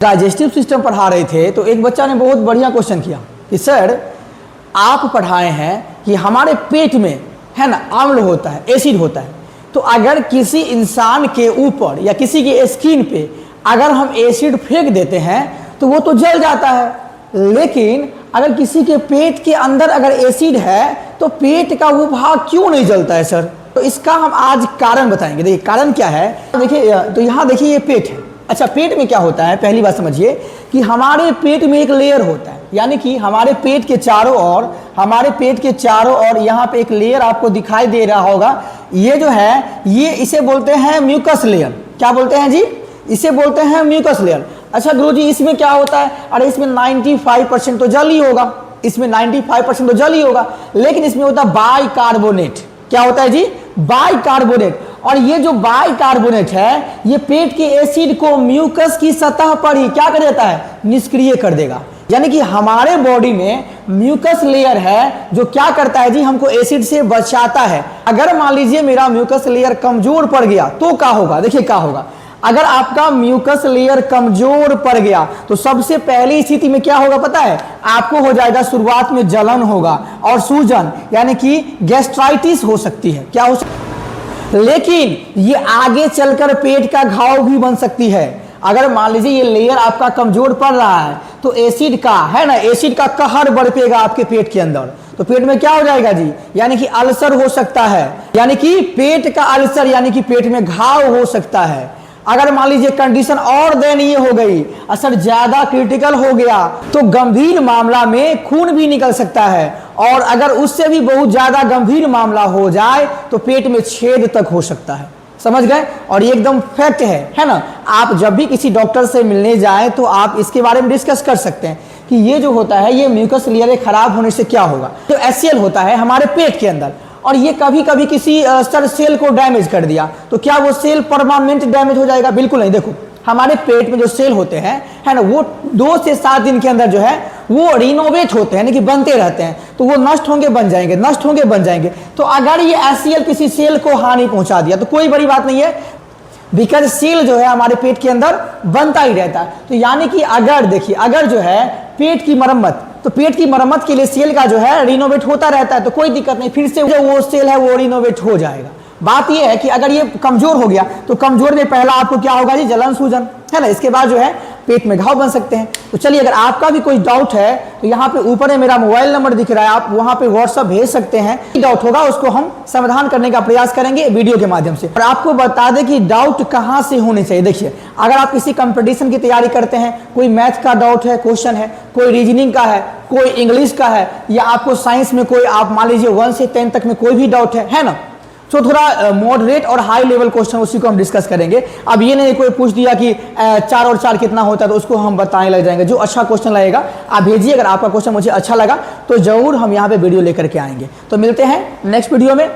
Digestive system पढ़ा रहे थे तो एक बच्चा ने बहुत बढ़िया क्वेश्चन किया कि सर आप पढ़ाए हैं कि हमारे पेट में है ना अम्ल होता है, एसिड होता है, तो अगर किसी इंसान के ऊपर या किसी के स्किन पे अगर हम एसिड फेंक देते हैं तो वो तो जल जाता है, लेकिन अगर किसी के पेट के अंदर अगर एसिड है तो पेट का वो भाग क्यों नहीं जलता है सर? तो इसका हम आज कारण बताएंगे। देखिए कारण क्या है, देखिए तो यहाँ देखिए ये पेट है। अच्छा, पेट में क्या होता है, पहली बात समझिए कि हमारे पेट में एक लेयर होता है, यानी कि हमारे पेट के चारों ओर यहाँ पे एक लेयर आपको दिखाई दे रहा होगा। ये जो है ये इसे बोलते हैं म्यूकस लेयर। क्या बोलते हैं जी? इसे बोलते हैं म्यूकस लेयर। अच्छा गुरुजी इसमें क्या होता है? अरे इसमें 95% तो जल ही होगा, इसमें 95% तो जल ही होगा, लेकिन इसमें होता है बाइकार्बोनेट। क्या होता है जी? बाइकार्बोनेट। और ये जो बाइकार्बोनेट है ये पेट के एसिड को म्यूकस की सतह पर ही क्या कर देता है? निष्क्रिय कर देगा। यानी कि हमारे बॉडी में म्यूकस लेयर है जो क्या करता है जी? हमको एसिड से बचाता है। अगर मान लीजिए मेरा म्यूकस लेयर कमजोर पड़ गया तो क्या होगा? देखिए क्या होगा, अगर आपका म्यूकस लेयर कमजोर पड़ गया तो सबसे पहली स्थिति में क्या होगा पता है? आपको हो जाएगा शुरुआत में जलन होगा और सूजन, यानी कि गैस्ट्राइटिस हो सकती है। क्या हो सकती है? लेकिन ये आगे चलकर पेट का घाव भी बन सकती है। अगर मान लीजिए ये लेयर आपका कमजोर पड़ रहा है तो एसिड का है ना, एसिड का कहर बरपेगा आपके पेट के अंदर, तो पेट में क्या हो जाएगा जी? यानी कि अल्सर हो सकता है, यानी कि पेट का अल्सर, यानी कि पेट में घाव हो सकता है। अगर मान लीजिए कंडीशन और दयनीय हो गई, असर ज्यादा क्रिटिकल हो गया तो गंभीर मामला में खून भी निकल सकता है, और अगर उससे भी बहुत ज्यादा गंभीर मामला हो जाए तो पेट में छेद तक हो सकता है। समझ गए? और ये एकदम फैक्ट है ना। आप जब भी किसी डॉक्टर से मिलने जाएं तो आप इसके बारे में डिस्कस कर सकते हैं कि ये जो होता है ये म्यूकस लेयर खराब होने से क्या होगा। तो एचसीएल होता है हमारे पेट के अंदर, और ये कभी कभी किसी सेल को डैमेज कर दिया तो क्या वो सेल परमानेंट डैमेज हो जाएगा? बिल्कुल नहीं। देखो हमारे पेट में जो सेल होते हैं है ना, वो 2 से 7 दिन के अंदर जो है वो रिनोवेट होते हैं, यानी कि बनते रहते हैं, तो वो नष्ट होंगे बन जाएंगे, नष्ट होंगे बन जाएंगे। तो अगर ये एचसीएल किसी सेल को हानि पहुंचा दिया तो कोई बड़ी बात नहीं है, बिकॉज सेल जो है हमारे पेट के अंदर बनता ही रहता है। तो यानी कि अगर देखिए अगर जो है पेट की मरम्मत, तो पेट की मरम्मत के लिए सेल का जो है रिनोवेट होता रहता है, तो कोई दिक्कत नहीं, फिर से जो वो सेल है वो रिनोवेट हो जाएगा। बात ये है कि अगर ये कमजोर हो गया तो कमजोर में पहला आपको क्या होगा जी? जलन सूजन, है ना। इसके बाद जो है पेट में घाव बन सकते हैं। तो चलिए अगर आपका भी कोई डाउट है तो यहाँ पे ऊपर में मेरा मोबाइल नंबर दिख रहा है, आप वहाँ पे व्हाट्सएप भेज सकते हैं। डाउट होगा उसको हम समाधान करने का प्रयास करेंगे वीडियो के माध्यम से। और आपको बता दें कि डाउट कहाँ से होने चाहिए। देखिए अगर आप किसी कंपटीशन की तैयारी करते हैं, कोई मैथ का डाउट है, क्वेश्चन है, कोई रीजनिंग का है, कोई इंग्लिश का है, या आपको साइंस में कोई आप मान लीजिए 1 से 10 तक में कोई भी डाउट है ना, तो थोड़ा मॉडरेट और हाई लेवल क्वेश्चन उसी को हम डिस्कस करेंगे। अब ये नहीं कोई पूछ दिया कि 4 और 4 कितना होता है तो उसको हम बताने लग जाएंगे। जो अच्छा क्वेश्चन लगेगा आप भेजिए। अगर आपका क्वेश्चन मुझे अच्छा लगा तो जरूर हम यहाँ पे वीडियो लेकर के आएंगे। तो मिलते हैं नेक्स्ट वीडियो में।